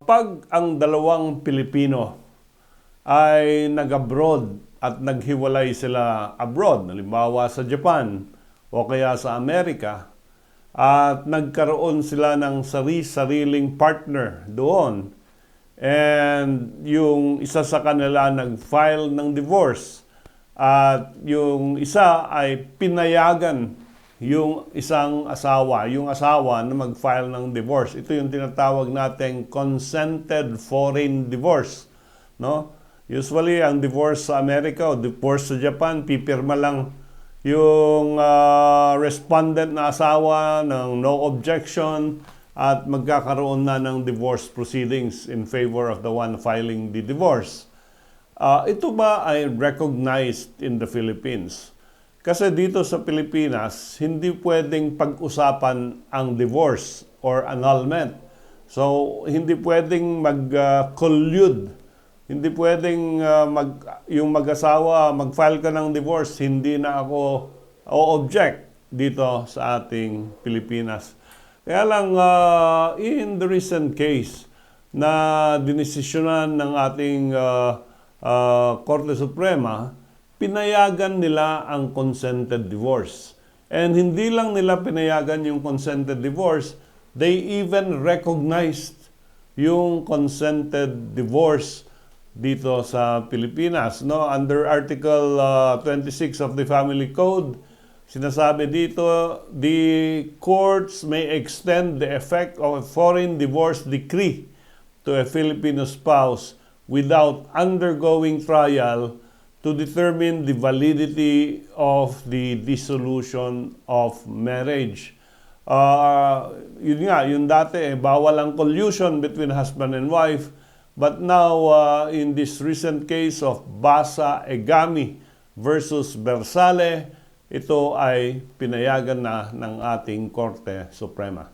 Kapag ang dalawang Pilipino ay nag-abroad at naghiwalay sila abroad, halimbawa sa Japan o kaya sa Amerika, at nagkaroon sila ng sariling partner doon, and yung isa sa kanila nag-file ng divorce at yung isa ay pinayagan yung isang asawa, yung asawa na mag-file ng divorce. Ito yung tinatawag nating consented foreign divorce, no? Usually, ang divorce sa Amerika o divorce sa Japan, pipirma lang yung respondent na asawa ng no objection at magkakaroon na ng divorce proceedings in favor of the one filing the divorce. Ito ba ay recognized in the Philippines? Kasi dito sa Pilipinas, hindi pwedeng pag-usapan ang divorce or annulment. So, hindi pwedeng mag-collude. Hindi pwedeng yung mag-asawa, mag-file ka ng divorce, hindi na ako o-object dito sa ating Pilipinas. Kaya lang, in the recent case na dinesisyonan ng ating Korte Suprema, pinayagan nila ang consented divorce. And hindi lang nila pinayagan yung consented divorce, they even recognized yung consented divorce dito sa Pilipinas. No? Under Article 26 of the Family Code, sinasabi dito, the courts may extend the effect of a foreign divorce decree to a Filipino spouse without undergoing trial to determine the validity of the dissolution of marriage. Yun nga, yun dati, bawal ang collusion between husband and wife. But now, in this recent case of Basa Egami versus Bersale, ito ay pinayagan na ng ating Korte Suprema.